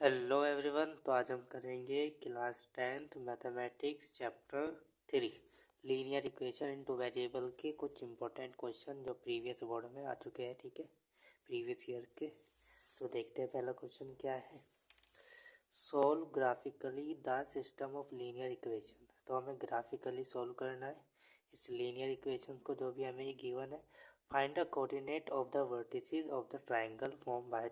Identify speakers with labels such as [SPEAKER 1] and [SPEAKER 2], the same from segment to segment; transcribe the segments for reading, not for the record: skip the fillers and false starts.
[SPEAKER 1] Hello everyone. तो आज हम करेंगे class 10th mathematics chapter 3 linear equation into variable के कुछ इंपॉर्टेंट क्वेश्चन जो प्रीवियस बोर्ड में आ चुके हैं। ठीक है, प्रीवियस ईयर के। तो देखते हैं पहला क्वेश्चन क्या है। Solve graphically the system of linear equation. तो हमें ग्राफिकली सोल्व करना है इस लीनियर इक्वेशन को जो भी हमें गिवन है। Find the coordinate of the vertices of the triangle form by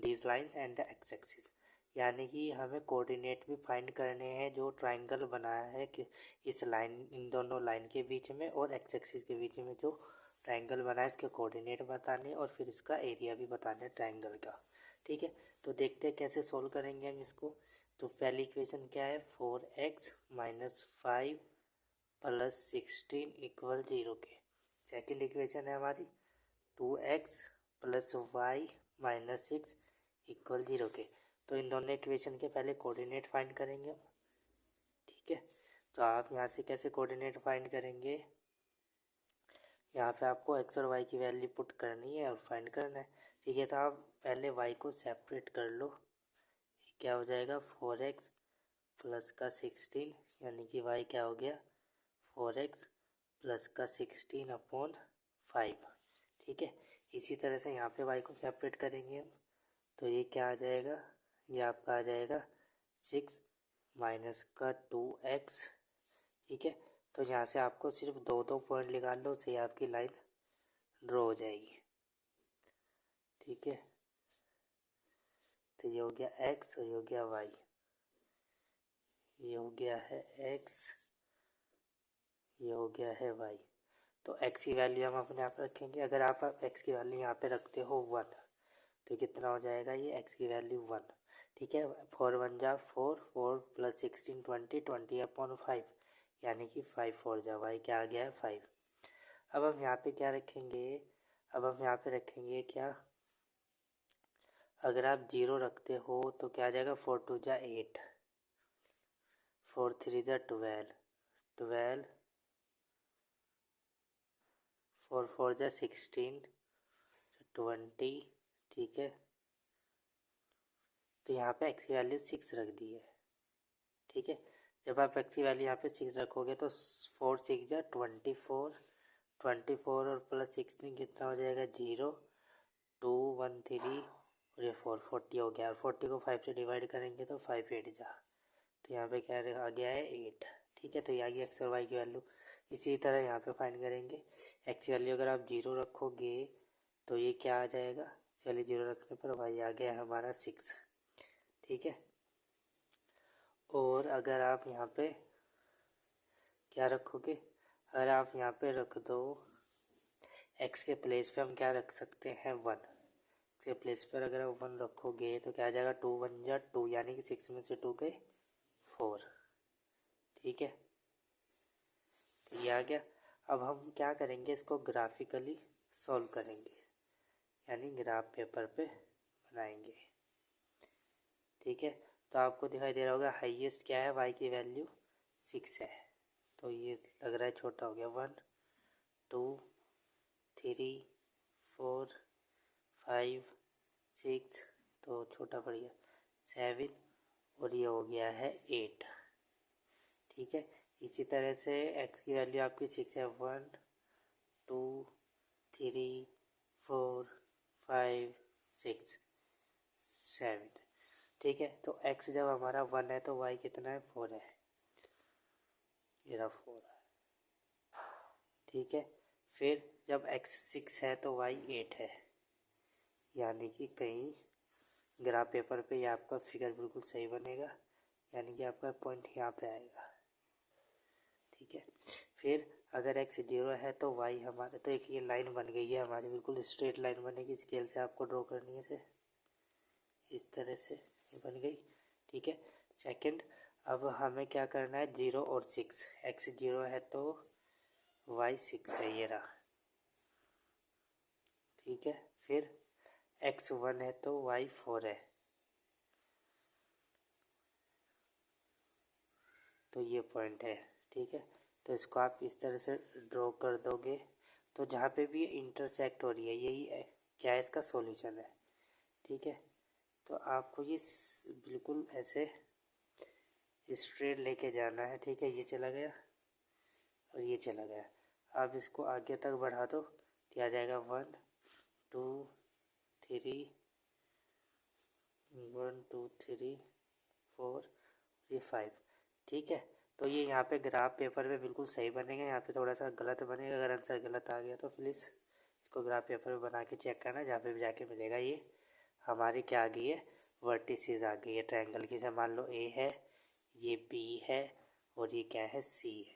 [SPEAKER 1] these lines and the x axis। यानी कि हमें कोऑर्डिनेट भी फाइंड करने हैं जो ट्राइंगल बनाया है कि इस लाइन, इन दोनों लाइन के बीच में और एक्स एक्सिस के बीच में जो ट्राइंगल बना है इसके कोऑर्डिनेट बताने और फिर इसका एरिया भी बताना है ट्राइंगल का। ठीक है, तो देखते हैं कैसे सोल्व करेंगे हम इसको। तो पहली इक्वेशन क्या है, 4x माइनस 5 प्लस 16 इक्वल 0 के। सेकेंड इक्वेशन है हमारी 2x plus Y minus 6 equal 0 के। तो इन दोनों इक्वेशन के पहले कोऑर्डिनेट फाइंड करेंगे हम। ठीक है, तो आप यहाँ से कैसे कोऑर्डिनेट फाइंड करेंगे, यहाँ पे आपको x और y की वैल्यू पुट करनी है और फाइंड करना है। ठीक है, तो आप पहले y को सेपरेट कर लो। क्या हो जाएगा, 4x प्लस का 16 यानी कि y क्या हो गया 4x प्लस का 16 अपॉन 5। ठीक है, इसी तरह से यहाँ पे y को सेपरेट करेंगे हम। तो ये क्या आ जाएगा, ये आपका आ जाएगा 6 माइनस का 2x। ठीक है, तो यहाँ से आपको सिर्फ दो दो पॉइंट निकाल लो, उससे आपकी लाइन ड्रॉ हो जाएगी। ठीक है, तो ये हो गया x और ये हो गया y। ये हो गया है x, ये हो गया है y। तो x की वैल्यू हम अपने आप रखेंगे। अगर आप x की वैल्यू यहाँ पे रखते हो 1 तो कितना हो जाएगा, ये x की वैल्यू 1। ठीक है, 4 1 जा 4, 4 प्लस 16 20, 20 अपॉन 5 यानी कि 5 4 जा y क्या आ गया है 5। अब हम यहाँ पे क्या रखेंगे, अब हम यहाँ पे रखेंगे क्या, अगर आप 0 रखते हो तो क्या आ जाएगा, 4 2 जा 8, 4 3 जा 12, 12 4 4 जा 16, 20। ठीक है, तो यहाँ पे x की वैल्यू 6 रख दी है। ठीक है, जब आप x की वैल्यू यहाँ पे 6 रखोगे तो 4 6 जा 24, 24 और प्लस 16 कितना हो जाएगा 0, 2 1 3 और ये 4 40 हो गया। और 40 को 5 से डिवाइड करेंगे तो 5 8 जा, तो यहाँ पे क्या आ गया है 8। ठीक है, तो ये आ गया x और y की वैल्यू। इसी तरह यहाँ पे फाइंड करेंगे x की वैल्यू। अगर आप 0 रखोगे तो ये क्या आ जाएगा, चलिए 0 रखने पर y आ गया हमारा 6। ठीक है, और अगर आप यहाँ पे क्या रखोगे, अगर आप यहाँ पे रख दो x के प्लेस पे हम क्या रख सकते हैं 1 के प्लेस पर अगर आप 1 रखोगे तो क्या आ जाएगा 2 1 जा 2 यानी कि 6 में से 2 गए 4। ठीक है, तो ये आ गया। अब हम क्या करेंगे, इसको ग्राफिकली सॉल्व करेंगे यानी ग्राफ पेपर पे बनाएंगे। ठीक है, तो आपको दिखाई दे रहा होगा हाईएस्ट क्या है, y की वैल्यू 6 है। तो ये लग रहा है छोटा हो गया, 1 2 3 4 5 6, तो छोटा पड़ गया 7 और ये हो गया है 8। ठीक है, इसी तरह से x की वैल्यू आपकी 6 है, 1 2 3 4 5 6 7। ठीक है, तो x जब हमारा 1 है तो y कितना है 4 है, ये रहा 4 है। ठीक है, फिर जब x 6 है तो y 8 है, यानी कि कहीं ग्राफ पेपर पे ये आपका फिगर बिल्कुल सही बनेगा, यानी कि आपका पॉइंट यहाँ पे आएगा। ठीक है, फिर अगर x 0 है तो y हमारे, तो एक ये लाइन बन गई है हमारी, बिल्कुल स्ट्रेट लाइन बनेगी। स्केल से आपको ड्रॉ करनी है से इस तरह से ये बन गई। ठीक है, सेकंड, अब हमें क्या करना है 0 और 6, x 0 है तो y 6 है, ये रहा। ठीक है, फिर x 1 है तो y 4 है, तो ये पॉइंट है। ठीक है, तो इसको आप इस तरह से ड्रॉ कर दोगे तो जहाँ पे भी इंटरसेक्ट हो रही है यही है क्या है, इसका सॉल्यूशन है। ठीक है, तो आपको ये बिल्कुल ऐसे स्ट्रेट लेके जाना है, ठीक है। ये चला गया और ये चला गया। अब इसको आगे तक बढ़ा दो, क्या आ जाएगा 1 2 3 1 2 3 4 ये 5, ठीक है। तो ये यहाँ पे ग्राफ पेपर पे बिल्कुल सही बनेगा, यहाँ पे थोड़ा सा गलत बनेगा। अगर आंसर गलत आ गया तो प्लीज़ इसको ग्राफ पेपर पे बना के चेक करना, जहाँ पे भी जाके मिलेगा। ये हमारी क्या आ गई है, वर्टिसेस आ गई है ट्रायंगल की। जैसे मान लो ए है, ये बी है और ये क्या है, सी है,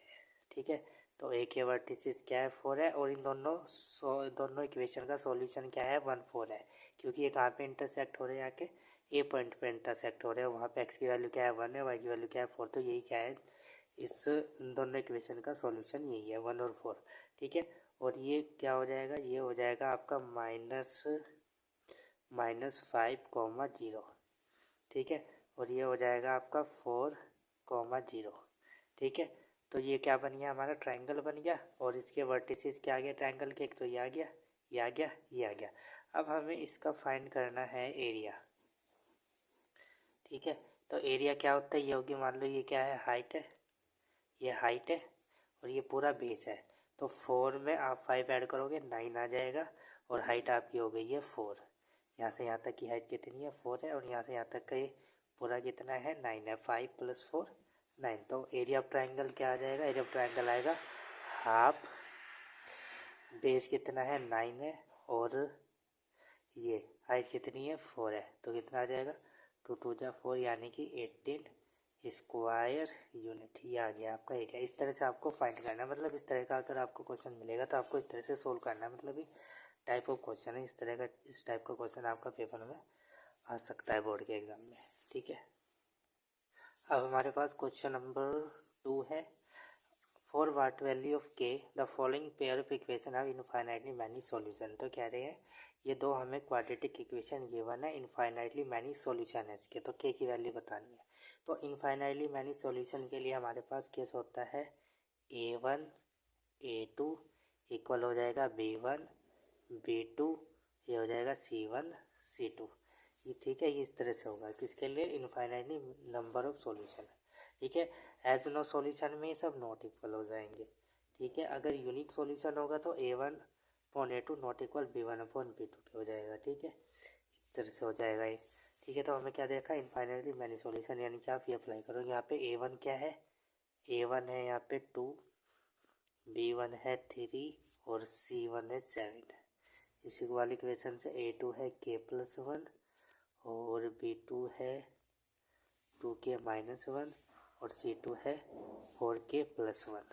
[SPEAKER 1] ठीक है। तो ए के वर्टिसेस क्या है, 4 है, और इन दोनों इक्वेशन का सॉल्यूशन क्या है, 1 4 है। क्योंकि ये कहाँ पे इंटरसेक्ट हो रहे हैं, आके ए पॉइंट पे इंटरसेक्ट हो रहे हैं। वहाँ पे एक्स की वैल्यू क्या है 1 है, वाई की वैल्यू क्या है 4। तो यही क्या है, इस इन दोनों इक्वेशन का सॉल्यूशन यही है, 1 और 4, ठीक है। और ये क्या हो जाएगा, ये हो जाएगा आपका -5,0, ठीक है। और ये हो जाएगा आपका 4,0, ठीक है। तो ये क्या बन गया, हमारा ट्रायंगल बन गया। और इसके वर्टिसेस क्या आ गया ट्रायंगल के, एक तो ये आ गया, ये आ गया, ये आ गया। अब हमें इसका फाइंड करना है एरिया, ठीक है। तो एरिया क्या होता है, ये होगी, मान लो ये क्या है, हाइट है, ये हाइट है और ये पूरा बेस है। तो 4 में आप 5 ऐड करोगे 9 आ जाएगा, और हाइट आपकी हो गई है 4। यहाँ से यहाँ तक की हाइट कितनी है, 4 है, और यहाँ से यहाँ तक का ये पूरा कितना है, 9 है। 5 + 4 9। तो एरिया ऑफ ट्रायंगल क्या आ जाएगा, एरिया ऑफ ट्रायंगल आएगा हाफ, बेस कितना है 9 है, और ये हाइट कितनी है 4 है। तो कितना आ जाएगा, 2 2 जा 4, यानी कि 18 स्क्वायर यूनिट। ये आ गया आपका एरिया। इस तरह से आपको फाइंड करना है, मतलब इस तरह का अगर आपको क्वेश्चन मिलेगा तो आपको इस तरह से सोल्व करना है। मतलब ये टाइप ऑफ क्वेश्चन है, इस तरह का, इस टाइप का क्वेश्चन आपका पेपर में आ सकता है बोर्ड के एग्जाम में, ठीक है। अब हमारे पास क्वेश्चन नंबर 2 है। फॉर वाट वैल्यू ऑफ के the following pair of equation have infinitely many solution. तो कह रहे हैं ये दो हमें क्वाड्रेटिक इक्वेशन गिवन है, इनफाइनाइटली मैनी सॉल्यूशन है इसके। तो के की वैल्यू बतानी है। तो इनफाइनाइटली मैनी सॉल्यूशन के लिए हमारे पास केस होता है A1 A2 इक्वल हो जाएगा B1 B2, ये हो जाएगा C1 C2। ये ठीक है, ये इस तरह से होगा। किसके लिए, इनफाइनाइटली नंबर ऑफ सॉल्यूशन, ठीक है। एज नो सॉल्यूशन में ये सब नॉट इक्वल हो जाएंगे, ठीक है। अगर यूनिक सॉल्यूशन होगा तो A1 upon A2 not equal B1 upon B2 के हो जाएगा, ठीक है। इस तरह से हो जाएगा ये, ठीक है। तो हमें क्या देखा, इनफाइनाइटली मैनी सॉल्यूशन, यानी कि आप ये अप्लाई करोगे। यहाँ पे A1 क्या है, A1 है यहाँ पे 2, B1 है 3 और C1 है 7। इसी वाली इक्वेशन से A2 है k+1 और B2 है 2k-1 और C2 है 4k+1,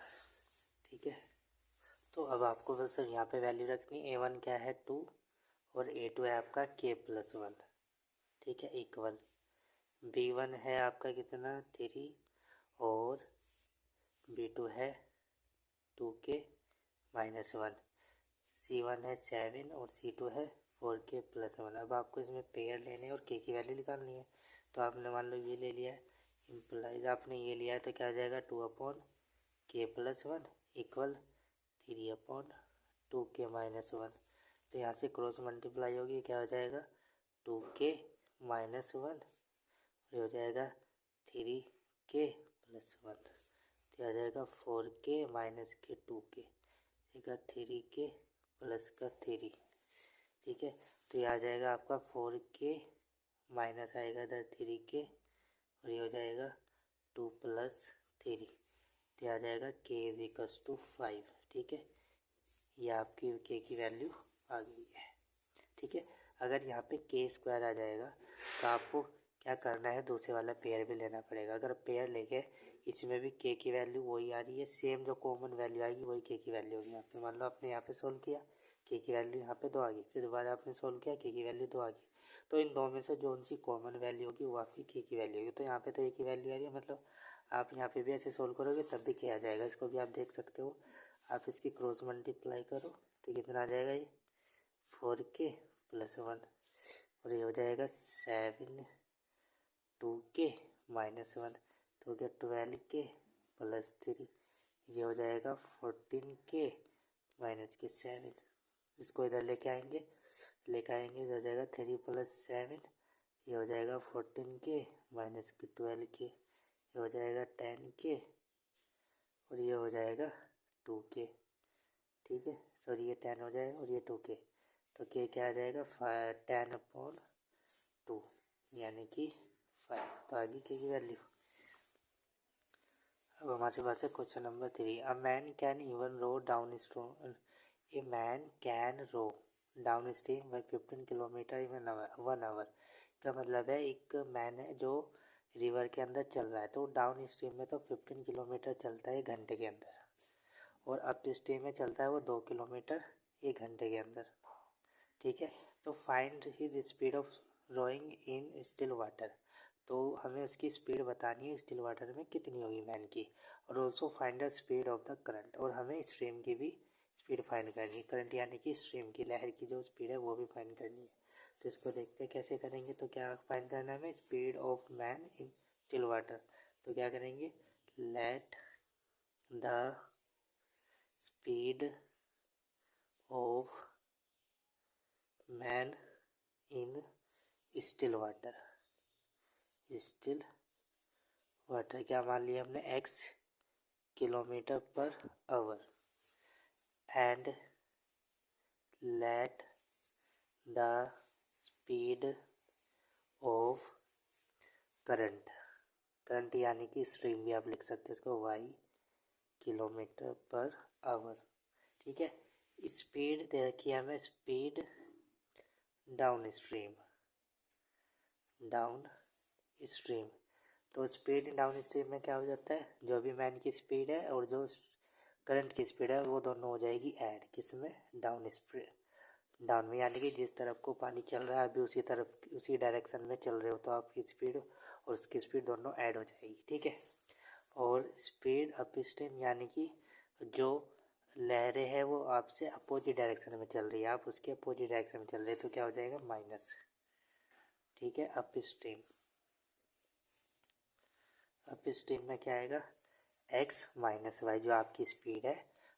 [SPEAKER 1] ठीक है। तो अब आपको बस यहाँ पे वैल्यू रखनी, A1 क्या है 2 और A2 है आपका k+1, ठीक है, इक्वल। B1 है आपका कितना 3 और B2 है 2k-1, C1 है 7 और C2 है 4k+1। अब आपको इसमें पेयर लेने और k की वैल्यू निकालनी है। तो आपने मान लो ये ले लिया है, इम्प्लाइज आपने ये लिया है, तो क्या आ जाएगा 2/k+1 इक्वल 3/2k-1। तो यहाँ से क्रॉस मल्टीप्लाई होगी, क्या हो जाएगा 2k-1, ये हो जाएगा 3k+1, तो आ जाएगा 4k-2k, ठीक है, 3k प्लस का 3, ठीक है। तो ये आ जाएगा आपका 4k माइनस आएगा इधर 3k, और ये हो जाएगा 2 + 3, तो आ जाएगा k=5, ठीक है। ये आपकी k की वैल्यू आ गई है, ठीक है। अगर यहाँ पे k² आ जाएगा तो आपको क्या करना है, दूसरे वाला पेयर भी लेना पड़ेगा। अगर पेयर लेके इसमें भी k की वैल्यू वही आ रही है, सेम जो कॉमन वैल्यू आएगी वही k की वैल्यू होगी। आपने मान लो आपने यहाँ पे सोल्व किया, k की वैल्यू यहाँ पे 2 आ गई, फिर दोबारा आपने सोल्व किया, k की वैल्यू 2 आ गई। तो इन दो में से जो उनकी कॉमन वैल्यू होगी वो आपकी k की वैल्यू होगी। तो यहाँ पे तो a की वैल्यू आ रही है, मतलब आप यहाँ पे भी ऐसे सोल्व करोगे तब भी k आ जाएगा। इसको भी आप देख सकते हो, आप इसकी क्रॉस मल्टीप्लाई करो तो कितना आ जाएगा, ये 4k+1 और ये हो जाएगा 7 2k-1, तो हो गया 12k+3, ये हो जाएगा 14k-7। इसको इधर लेके आएंगे, तो हो जाएगा 3 + 7 ये हो जाएगा 14 के माइनस के 12 के, ये हो जाएगा 10 के और ये हो जाएगा 2 के, ठीक है। सॉरी ये 10 हो जाएगा और ये 2 के, तो के क्या आ जाएगा 10/2 यानी कि 5। तो आगे के की वैल्यू। अब हमारे पास है question number 3। A man can even row downstream, a man can row downstream by 15 kilometre in 1 hour. का मतलब है एक मैन है जो रिवर के अंदर चल रहा है, तो डाउन स्ट्रीम में तो 15 किलोमीटर चलता है 1 घंटे के अंदर, और अप स्ट्रीम में चलता है वो 2 किलोमीटर 1 घंटे के अंदर, ठीक है। तो find his speed of rowing in still water, तो हमें उसकी स्पीड बतानी है स्टिल वाटर में कितनी होगी मैन की, और also find the speed of the current, और हमें स्ट्रीम की भी स्पीड फाइंड करनी है, करंट यानी कि स्ट्रीम की लहर की जो स्पीड है वो भी फाइंड करनी है। तो इसको देखते हैं कैसे करेंगे। तो क्या फाइंड करना है हमें speed of man in still water, तो क्या करेंगे let the speed of man in still water, still water क्या मान लिया हमने x kilometre per hour, and let the speed of current, current यानी कि स्ट्रीम भी आप लिख सकते हैं इसको y किलोमीटर पर आवर, ठीक है। स्पीड दे रखी है हमें speed down stream, down stream, तो स्पीड डाउन स्ट्रीम में क्या हो जाता है जो भी मैन की स्पीड है और जो करंट की स्पीड है वो दोनों हो जाएगी ऐड, किसमें डाउन स्पीड, डाउन में यानी कि जिस तरफ को पानी चल रहा है अभी उसी तरफ उसी डायरेक्शन में चल रहे हो तो आपकी स्पीड और उसकी स्पीड दोनों ऐड हो जाएगी, ठीक है। और स्पीड अप स्ट्रीम यानी कि जो लहरें हैं वो आपसे अपोजिट डायरेक्शन में चल रही है, आप उसके अपोजिट डायरेक्शन में चल रहे हैं तो क्या हो जाएगा माइनस, ठीक है। अप स्ट्रीम, अप स्ट्रीम में क्या आएगा x माइनस वाई, जो आपकी स्पीड है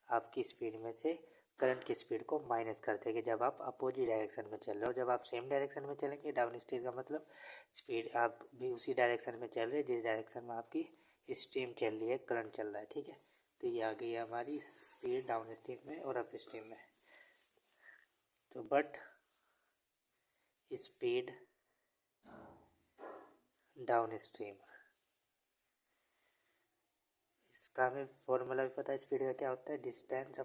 [SPEAKER 1] आपकी स्पीड में से करंट की स्पीड को माइनस कर देंगे जब आप अपोजिट डायरेक्शन में चल रहे हो। जब आप सेम डायरेक्शन में चलेंगे डाउन स्ट्रीम का मतलब स्पीड आप भी उसी डायरेक्शन में चल रहे हैं जिस डायरेक्शन में आपकी स्ट्रीम चल रही है, करंट चल रहा है, ठीक है। तो ये आ गई है हमारी स्पीड डाउन स्ट्रीम में और अप स्ट्रीम में। तो बट स्पीड डाउन स्ट्रीम, इसका हमें फॉर्मूला भी पता है स्पीड का क्या होता है डिस्टेंस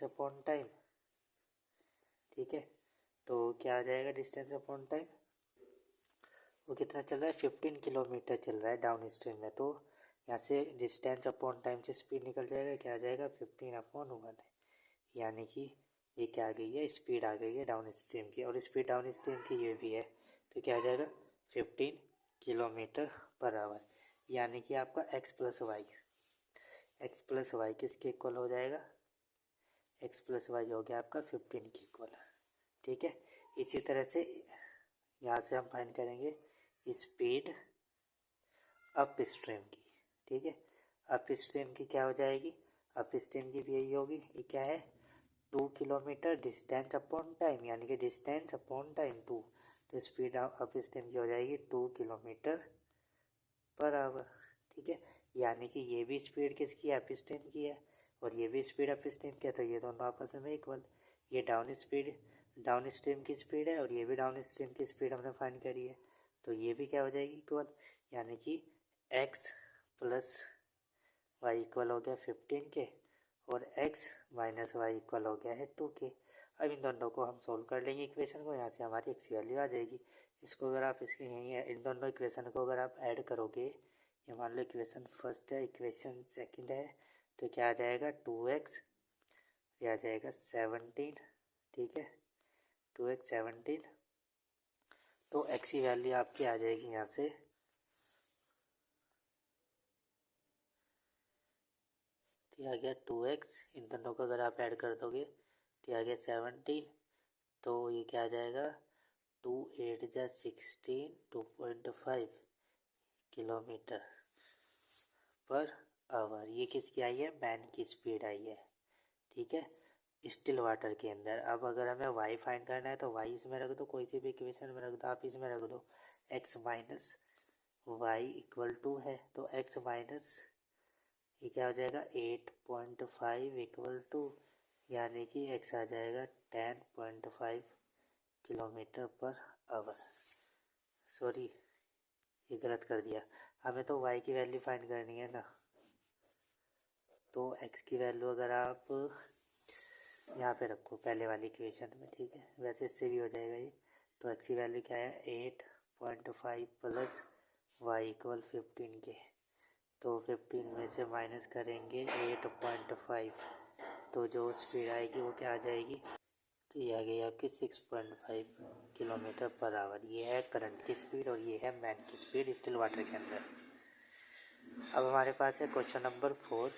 [SPEAKER 1] अपॉन टाइम, ठीक है। तो क्या आ जाएगा डिस्टेंस अपॉन टाइम, वो कितना चल रहा है 15 किलोमीटर चल रहा है डाउन स्ट्रीम में, तो यहाँ से डिस्टेंस अपॉन टाइम से स्पीड निकल जाएगा, क्या आ जाएगा 15/1, यानी कि ये क्या आ गई है स्पीड आ गई है डाउन स्ट्रीम की, और स्पीड डाउन स्ट्रीम की ये भी है, तो क्या आ जाएगा 15 किलोमीटर पर आवर, यानी कि आपका x प्लस वाई किसके इक्वल हो जाएगा x प्लस वाई हो गया आपका 15 के इक्वल, ठीक है। इसी तरह से यहाँ से हम फाइंड करेंगे स्पीड अप स्ट्रीम की, ठीक है। अप स्ट्रीम की क्या हो जाएगी, अप स्ट्रीम की भी यही होगी, ये क्या है 2 किलोमीटर डिस्टेंस अपॉन टाइम, यानी कि डिस्टेंस अपॉन टाइम 2, तो स्पीड अप स्ट्रीम की हो जाएगी 2 किलोमीटर पर आवर, ठीक है। यानी कि ये भी स्पीड किसकी है अप स्ट्रीम की है और ये भी स्पीड अप स्ट्रीम की है, तो ये दोनों आपस में इक्वल, ये डाउन स्ट्रीम की स्पीड है और ये भी डाउन स्ट्रीम की स्पीड हमने फाइंड करी है, तो ये भी क्या हो जाएगी इक्वल, यानी कि x प्लस वाई इक्वल हो गया 15 के और x माइनस वाई इक्वल हो गया है 2 के। अब इन दोनों को हम सोल्व कर लेंगे इक्वेशन को, यहाँ से हमारी x वैल्यू आ जाएगी। इसको अगर आप इसके यहीं इन दोनों इक्वेशन को अगर आप ऐड करोगे, ये मान लो इक्वेशन फर्स्ट है इक्वेशन सेकंड है, तो क्या आ जाएगा 2x, ये आ जाएगा 17, ठीक है 2x 17, तो x की वैल्यू आपकी आ जाएगी यहाँ से आ गया 2x, इन दोनों को अगर आप ऐड कर दोगे तो आ गया 17, तो ये क्या आ जाएगा 2 8 जा 16 2.5 किलोमीटर पर आवर, ये किसकी आई है मैन की स्पीड आई है, ठीक है। स्टिल वाटर के अंदर। अब अगर हमें वाई फाइंड करना है तो वाई इसमें रख दो, कोई सी भी इक्वेशन में रख दो, आप इसमें रख दो x minus y equal to है, तो एक्स माइनस ये क्या हो जाएगा 8.5 इक्वल टू, यानी कि एक्स आ जाएगा 10.5 किलोमीटर पर आवर। सॉरी ये गलत कर दिया, हमें तो y की वैल्यू फाइंड करनी है ना, तो x की वैल्यू अगर आप यहाँ पे रखो पहले वाली इक्वेशन में, ठीक है, वैसे इससे भी हो जाएगा ये। तो x की वैल्यू क्या है 8.5 प्लस y इक्वल 15 के, तो 15 में से माइनस करेंगे 8.5, तो जो स्पीड आएगी वो क्या आ जाएगी, तो ये आ गई आपकी 6.5 किलोमीटर पर आवर। ये है करंट की स्पीड और ये है मैन की स्पीड स्टिल वाटर के अंदर। अब हमारे पास है क्वेश्चन नंबर 4।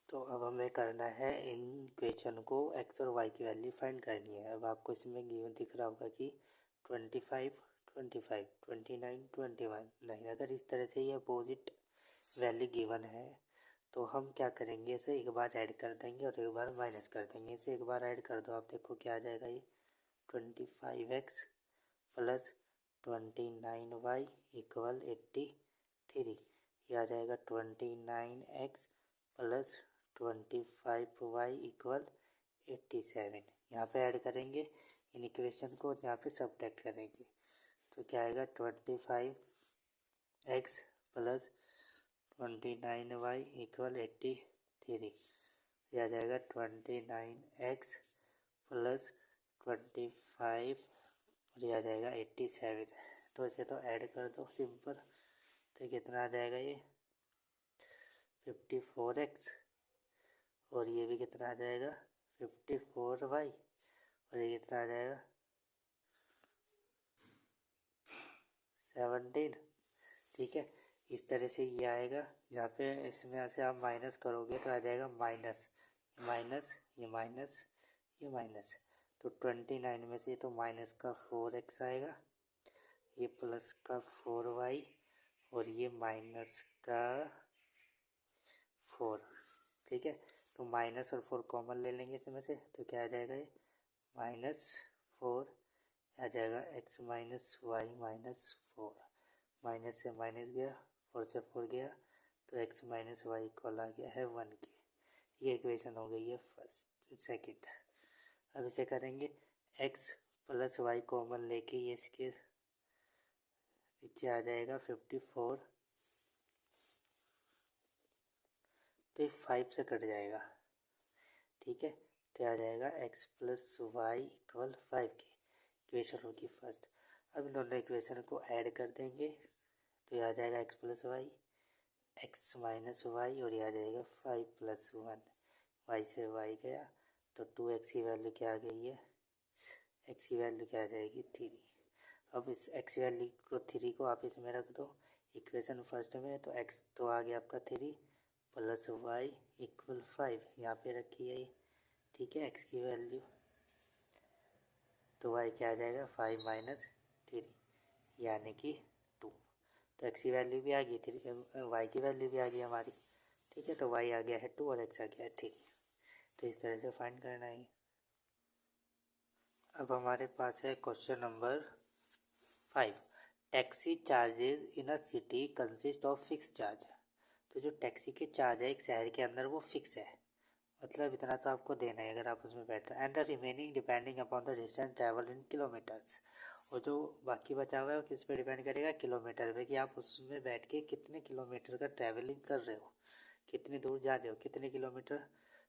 [SPEAKER 1] तो अब हमें करना है इन इक्वेशन को एक्स और वाई की वैल्यू फाइंड करनी है। अब आपको इसमें गिवन दिख रहा होगा कि 25, 25, 29, 21। नहीं, अगर इस तरह से ये अपोजिट वैल्यू गिवन है तो हम क्या करेंगे, इसे एक बार ऐड कर देंगे और एक बार माइनस कर देंगे। इसे एक बार ऐड कर दो, आप देखो क्या आ जाएगा, ये 25x प्लस 29y इक्वल 83। ये आ जाएगा 29x प्लस 25y इक्वल 87। यहाँ पे ऐड करेंगे इन इक्वेशन को, यहाँ पे सब्ट्रैक्ट करेंगे, तो क्या आएगा 25x प्लस 29y इक्वल 83। यह आ जाएगा 29x प्लस 25 और यह आ जाएगा 87। तो इसे तो ऐड कर दो सिंपल, तो कितना आ जाएगा ये 54x और ये भी कितना आ जाएगा 54y और ये कितना आ जाएगा 17। ठीक है, इस तरह से ये आएगा। यहाँ पे इसमें से आप माइनस करोगे तो आ जाएगा माइनस माइनस ये माइनस ये माइनस, तो 29 में से तो माइनस का 4x आएगा, ये प्लस का 4y और ये माइनस का 4। ठीक है, तो माइनस और 4 कॉमन ले लेंगे इसमें से, तो क्या आ जाएगा ये -4 आ जाएगा x minus y minus 4। Minus से माइनस गया, 4 से 4 गया, तो x माइनस वाई इक्वल आ गया है 1 के। ये इक्वेशन हो गई है फर्स्ट। सेकंड, अब इसे करेंगे x प्लस वाई कॉमन लेके ये इसके नीचे आ जाएगा 54, तो ये 5 से कट जाएगा। ठीक है, तो आ जाएगा x प्लस वाई इक्वल 5 के, इक्वेशन होगी फर्स्ट। अब इन दोनों इक्वेशन को ऐड कर देंगे, तो ये आ जाएगा x plus y, x minus y और ये आ जाएगा 5 प्लस 1, वाई से वाई गया, तो 2x की वैल्यू क्या आ गई है, x की वैल्यू क्या आ जाएगी 3। अब इस x वैल्यू को 3 को आप इसमें रख दो इक्वेशन फर्स्ट में, तो x तो आ गया आपका 3 प्लस वाई इक्वल 5, यहाँ पे रखी है। ठीक है, x की वैल्यू, तो y क्या आ जाएगा 5 माइनस 3 यानी कि 2। तो x की वैल्यू भी आ गई, 3 y की वैल्यू भी आ गई हमारी। ठीक है, तो y आ गया है 2 और x आ गया है 3। तो इस तरह से फाइंड करना है। अब हमारे पास है question number 5। Taxi charges in a city consist of fix charge. तो जो टैक्सी के चार्ज है एक शहर के अंदर वो फिक्स है, मतलब इतना तो आपको देना है अगर आप उसमें बैठते हैं, and the remaining depending upon the distance travel in kilometres. और जो बाकी बचा हुआ है वो किस पे डिपेंड करेगा, किलोमीटर पे, कि आप उसमें बैठ के कितने किलोमीटर का ट्रैवलिंग कर रहे हो, कितनी दूर जा रहे हो, कितने किलोमीटर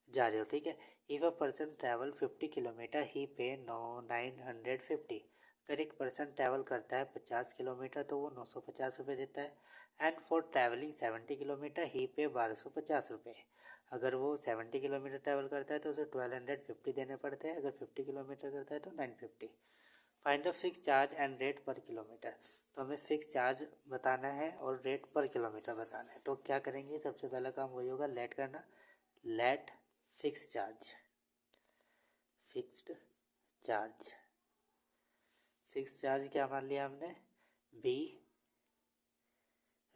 [SPEAKER 1] जा रहे हो। ठीक है, if a person travel 50 kilometre ही पे 950। अगर एक पर्सन ट्रैवल करता है 50 किलोमीटर तो वो 950 रुपये देता है। एंड फॉर ट्रैवलिंग 70 किलोमीटर ही पे 1250 रुपये। अगर वो 70 किलोमीटर ट्रैवल करता है तो उसे 1250 देने पड़ते हैं, अगर 50 किलोमीटर करता है तो 950। Find the fix charge and rate पर किलोमीटर। तो हमें फिक्स चार्ज बताना है और रेट पर किलोमीटर बताना है। तो क्या करेंगे, सबसे पहला काम वही होगा, लेट करना, late fix charge, fixed charge. Fix charge क्या मान लिया हमने, B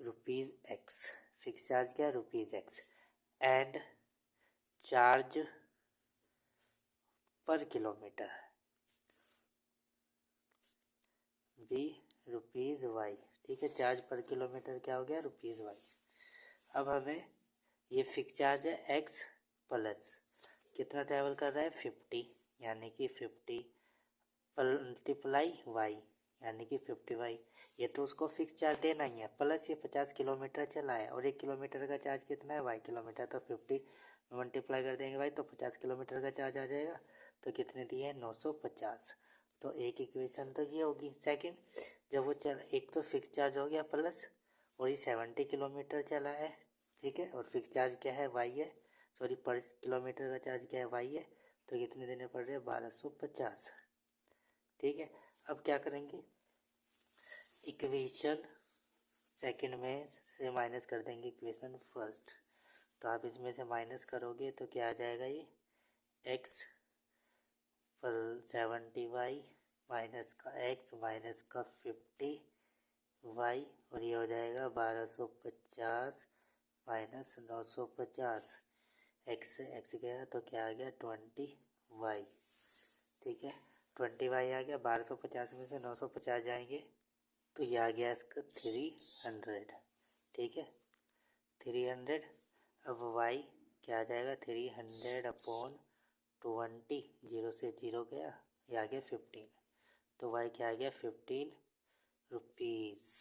[SPEAKER 1] rupees x, fix charge क्या है rupees x, and charge per kilometre, B rupees y, ठीक है। चार्ज पर किलोमीटर क्या हो गया, रुपीज़ वाई। अब हमें ये फिक्स चार्ज है एक्स प्लस कितना ट्रैवल कर रहा है 50, यानी कि 50 मल्टीप्लाई वाई यानी कि 50 वाई। ये तो उसको फिक्स चार्ज देना ही है, प्लस ये 50 किलोमीटर चला है और 1 किलोमीटर का चार्ज कितना है वाई किलोमीटर, तो 50 मल्टीप्लाई कर देंगे भाई तो 50 किलोमीटर का चार्ज आ जाएगा। तो कितने दिए हैं 950। तो एक इक्वेशन तो ये होगी। सेकंड, जब वो चल एक तो फिक्स चार्ज हो गया प्लस और ये 70 किलोमीटर चला है, ठीक है, और फिक्स चार्ज क्या है वाई है, सॉरी पर किलोमीटर का चार्ज क्या है वाई है, तो कितने देने पड़ रहे हैं 1250, ठीक है। अब क्या करेंगे, इक्वेशन सेकंड में से माइनस कर देंगे इक्वेशन फर्स्ट। तो आप इसमें से माइनस करोगे तो क्या आ जाएगा, ये एक्स पर 70 वाई माइनस का एक्स माइनस का 50 वाई और ये हो जाएगा 1250 माइनस 950, एक्स से एक्स गया तो क्या आ गया 20 वाई, ठीक है। 20 वाई आ गया, 1250 में से 950 जाएंगे तो ये आ गया इसका 300, ठीक है 300। अब वाई क्या आ जाएगा 300 अपॉन 20, जीरो से जीरो गया, ये आ गया 15, तो वाई क्या आ गया 15 रुपीज़,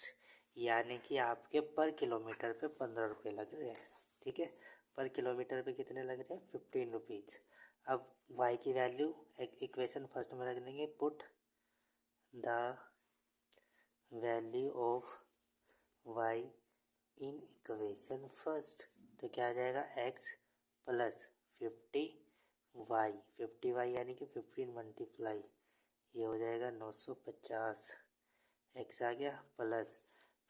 [SPEAKER 1] यानी कि आपके पर किलोमीटर पे 15 रुपये लग रहे हैं, ठीक है। पर किलोमीटर पे कितने लग रहे हैं 15 रुपीज़। अब वाई की वैल्यू इक्वेशन फर्स्ट में रख देंगे, put the value of y in equation first, तो क्या आ जाएगा एक्स प्लस 50 वाई यानी कि 15 मल्टीप्लाई ये हो जाएगा 950, एक्स आ गया प्लस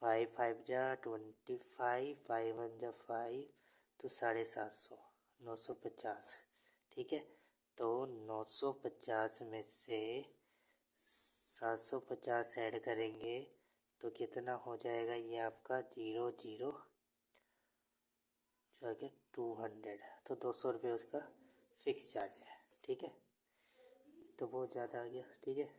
[SPEAKER 1] 5 5 जा 25, 5 1 जा 5 तो 750, 950, ठीक है। तो 950 में से 750 ऐड करेंगे तो कितना हो जाएगा, ये आपका 0 0 जो आ गया 200, तो 200 रुपये उसका फिक्स चार्ज है, ठीक है। तो बहुत ज़्यादा आ गया, ठीक है।